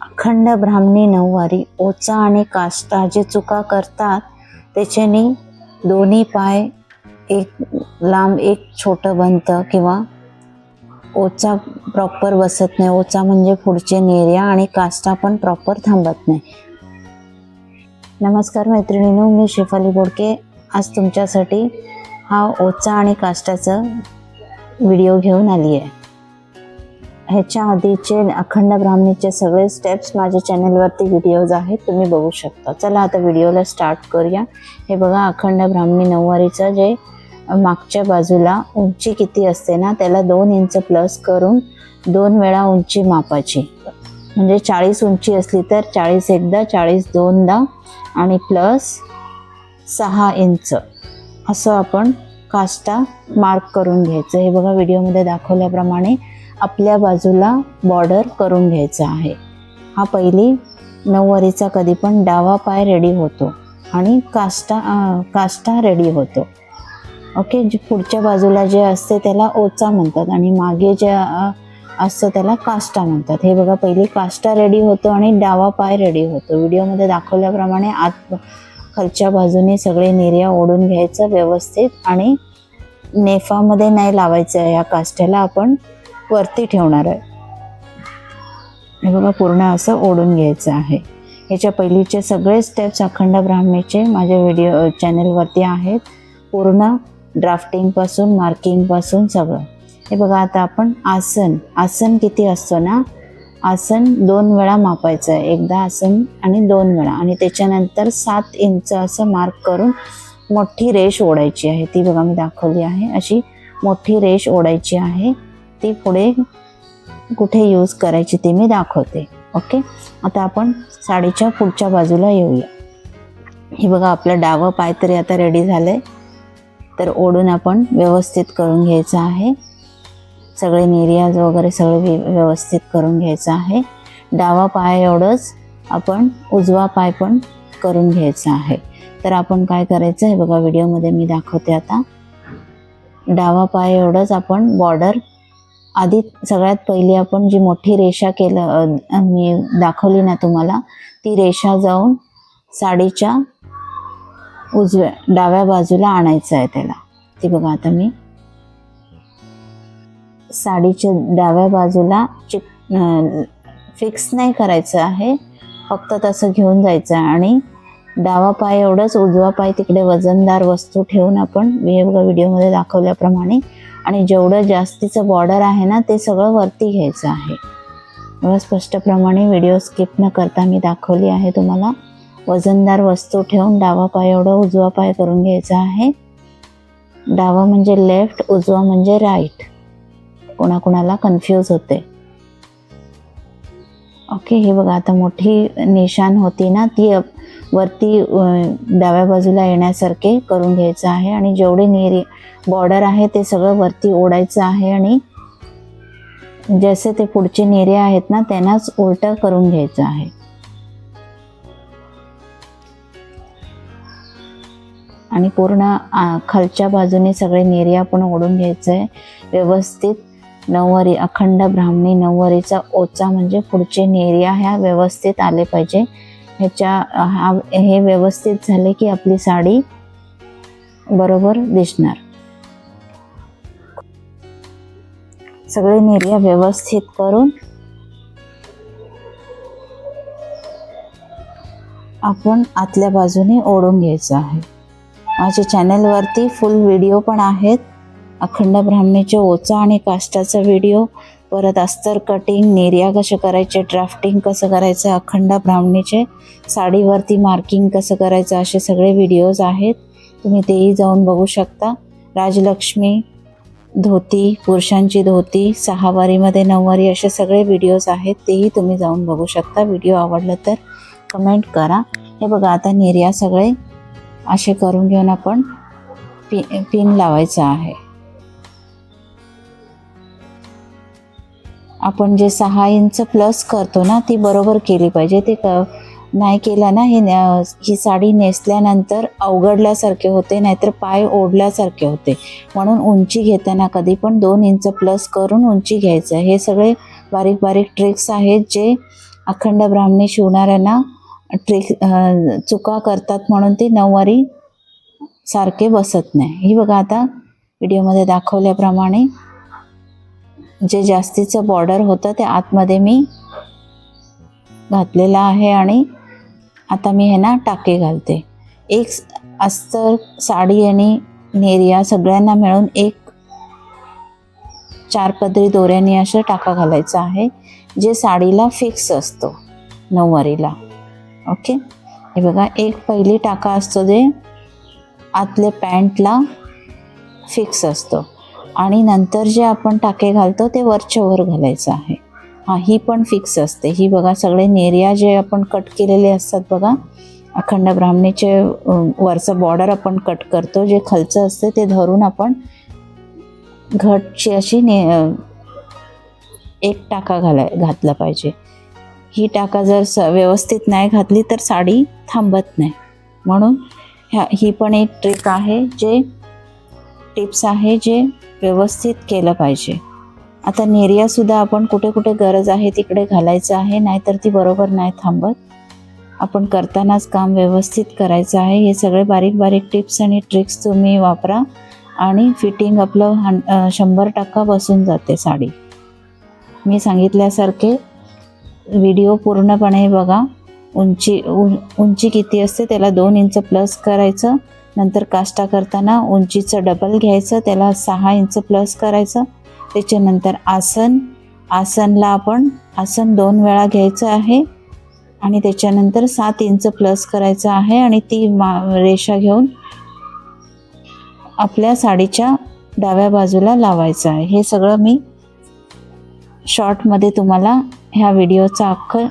अखंड ब्राह्मणी नऊवारी ओचा आणि काष्टा जे चुका करतात त्याच्याने दोन्ही पाय एक लांब एक छोटं बनतं किंवा ओचा प्रॉपर बसत नाही. ओचा म्हणजे पुढचे नेऱ्या आणि काष्टा पण प्रॉपर थांबत नाही. नमस्कार मैत्रिणींनो, मी शेफाली बोडके आज तुमच्यासाठी हा ओचा आणि काष्टाचा व्हिडिओ घेऊन आली आहे. ह्याच्या आधीचे अखंड ब्राह्मणीचे सगळे स्टेप्स माझ्या चॅनलवरती व्हिडिओज आहेत, तुम्ही बघू शकता. चला आता व्हिडिओला स्टार्ट करूया. हे बघा, अखंड ब्राह्मणी नऊवारीचं जे मागच्या बाजूला उंची किती असते ना, त्याला 2 इंच प्लस करून 2 वेळा उंची मापाची. म्हणजे 40 उंची असली तर 40 एकदा, 40 दोनदा आणि प्लस 6 इंच असं आपण काष्टा मार्क करून घ्यायचं. हे बघा, व्हिडिओमध्ये दाखवल्याप्रमाणे आपल्या बाजूला बॉर्डर करून घ्यायचा आहे. हा पहिली नऊवारीचा कधी पण डावा पाय रेडी होतो आणि काष्टा रेडी होतो. ओके, जे पुढच्या बाजूला जे असते त्याला ओचा म्हणतात आणि मागे जे असतं त्याला काष्टा म्हणतात. हे बघा, पहिली काष्टा रेडी होतो आणि डावा पाय रेडी होतो. व्हिडिओमध्ये दाखवल्याप्रमाणे खालच्या बाजूने सगळे नेऱ्या ओढून घ्यायचं व्यवस्थित आणि नेफामध्ये नाही लावायचं आहे. या काष्ट्याला आपण वरती ठेवणार आहे. हे बघा, पूर्ण असं ओढून घ्यायचं आहे. ह्याच्या पहिलीचे सगळे स्टेप्स अखंड ब्राह्मणीचे माझ्या व्हिडिओ चॅनलवरती आहेत, पूर्ण ड्राफ्टिंगपासून मार्किंगपासून सगळं. हे बघा, आता आपण आसन किती असतो ना, आसन 2 वेळा मापायचं आहे. एकदा आसन आणि 2 वेळा आणि त्याच्यानंतर 7 इंच असं मार्क करून मोठी रेष ओढायची आहे. ती बघा मी दाखवली आहे, अशी मोठी रेष ओढायची आहे. ती पुढे कुठे यूज करायची ते मी दाखवते. ओके, आता आपण साडीच्या पुढच्या बाजूला येऊया. हे बघा, आपलं डावं पाय तरी आता रेडी झालंय, तर ओढून आपण व्यवस्थित करून घ्यायचं आहे. सगळे नेरियाज वगैरे सगळे व्यवस्थित करून घ्यायचं आहे. डावा पाय एवढंच आपण उजवा पाय पण करून घ्यायचा आहे. तर आपण काय करायचं हे बघा, व्हिडिओमध्ये मी दाखवते. आता डावा पाय एवढंच आपण बॉर्डर आधी सगळ्यात पहिली आपण जी मोठी रेषा मी दाखवली ना तुम्हाला, ती रेषा जाऊन साडीच्या डाव्या बाजूला आणायचं आहे त्याला. ती बघा, आता मी साडीच्या डाव्या बाजूला फिक्स नाही करायचं आहे, फक्त तसं घेऊन जायचं आहे आणि डावा पाय एवढंच, उजवा पाय तिकडे वजनदार वस्तू ठेवून आपण व्हिडिओमध्ये दाखवल्याप्रमाणे आणि जेवढं जास्तीचं बॉर्डर आहे ना ते सगळं वरती घ्यायचं आहे. एवढं स्पष्टप्रमाणे व्हिडिओ स्किप न करता मी दाखवली आहे तुम्हाला. वजनदार वस्तू ठेवून डावा पाय एवढं उजवा पाय करून घ्यायचा आहे. डावा म्हणजे लेफ्ट, उजवा म्हणजे राईट, कोणाकोणाला कन्फ्यूज होते. ओके, हे बघा, आता मोठी निशाण होती ना, ती वरती डाव्या बाजूला येण्यासारखे करून घ्यायचं आहे आणि जेवढे बॉर्डर आहे ते सगळं वरती ओढायचं आहे आणि जसे ते पुढचे नेरे आहेत ना त्यांनाच उलटं करून घ्यायचं आहे. आणि पूर्ण खालच्या बाजूने सगळे नेरे आपण ओढून घ्यायचं आहे व्यवस्थित. नऊवारी अखंड ब्राह्मणी नऊवारीचा ओचा म्हणजे पुढचे नेऱ्या ह्या व्यवस्थित आले पाहिजे. हे व्यवस्थित झाले की आपली साडी बरोबर दिसणार. सगळे नेऱ्या व्यवस्थित करून आपण आतल्या बाजूने ओढून घ्यायचं आहे. माझ्या चॅनलवरती फुल व्हिडिओ पण आहेत, अखंड ब्राह्मणीचे ओचा आणि काष्टाचा व्हिडिओ, परत अस्तर कटिंग, नेऱ्या कसे करायचे, ड्राफ्टिंग कसं करायचं, अखंड ब्राह्मणीचे साडीवरती मार्किंग कसं करायचं, असे सगळे व्हिडिओज आहेत, तुम्ही तेही जाऊन बघू शकता. राजलक्ष्मी धोती, पुरुषांची धोती, 6 वारीमध्ये 9 वारी, असे सगळे व्हिडिओज आहेत, तेही तुम्ही जाऊन बघू शकता. व्हिडिओ आवडला तर कमेंट करा. हे बघा, आता नेऱ्या सगळे असे करून घेऊन आपण पिन लावायचं आहे. आपण जे 6 इंच प्लस करतो ना ती बरोबर केली पाहिजे. ते नाही केला ना ही साडी नेसल्यानंतर अवघडल्यासारखे होते, नाहीतर पाय ओढल्यासारखे होते. म्हणून उंची घेताना कधी पण 2 इंच प्लस करून उंची घ्यायचं. हे सगळे बारीक बारीक ट्रिक्स आहेत जे अखंड ब्राह्मणी शिवणाऱ्यांना चुका करतात म्हणून ती नऊवारी सारखे बसत नाही. ही बघा आता व्हिडिओमध्ये दाखवल्याप्रमाणे जे जास्तीचं बॉर्डर होतं ते आतमध्ये मी घातलेलं आहे आणि आता मी हे ना टाके घालते. एक अस्तर साडी आणि नेरिया सगळ्यांना मिळून एक 4 पदरी दोऱ्याने असं टाका घालायचा आहे, जे साडीला फिक्स असतो नऊवारीला. ओके, हे बघा एक पहिली टाका असतो जे आतले पॅन्टला फिक्स असतो आणि नंतर जे आपण टाके घालतो ते वरच्या वर घालायचं आहे. ही पण फिक्स असते. ही बघा सगळे नेरिया जे आपण कट केलेले असतात बघा, अखंड ब्राह्मणीचे वरचं बॉर्डर आपण कट करतो, जे खालचं असते ते धरून आपण घटची अशी एक टाका घातला पाहिजे. ही टाका जर व्यवस्थित नाही घातली तर साडी थांबत नाही. म्हणून ही पण एक ट्रिक आहे, जे टिप्स आहे जे व्यवस्थित केलं पाहिजे. आता नेरियासुद्धा आपण कुठे कुठे गरज आहे तिकडे घालायचं आहे, नाहीतर ती बरोबर नाही थांबत. आपण करतानाच काम व्यवस्थित करायचं आहे. हे सगळे बारीक बारीक टिप्स आणि ट्रिक्स तुम्ही वापरा आणि फिटिंग आपलं 100% बसून जाते साडी. मी सांगितल्यासारखे व्हिडिओ पूर्णपणे बघा. उंची किती असते त्याला 2 इंच प्लस करायचं. नंतर काष्टा करताना उंचीचं डबल घ्यायचं, त्याला 6 इंच प्लस करायचं. त्याच्यानंतर आसनला आपण आसन 2 वेळा घ्यायचं आहे आणि त्याच्यानंतर 7 इंच प्लस करायचं आहे आणि ती रेषा घेऊन आपल्या साडीच्या डाव्या बाजूला लावायचं आहे. हे सगळं मी शॉर्टमध्ये तुम्हाला ह्या व्हिडिओचा अख्खं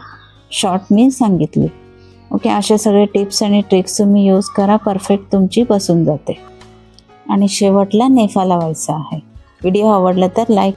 शॉर्ट मी सांगितले. ओके, असे सगळे टिप्स आणि ट्रिक्स तुम्ही यूज करा, परफेक्ट तुमची बसून जाते. आणि शेवटला नेफा लावायचा आहे. व्हिडिओ आवडला तर लाईक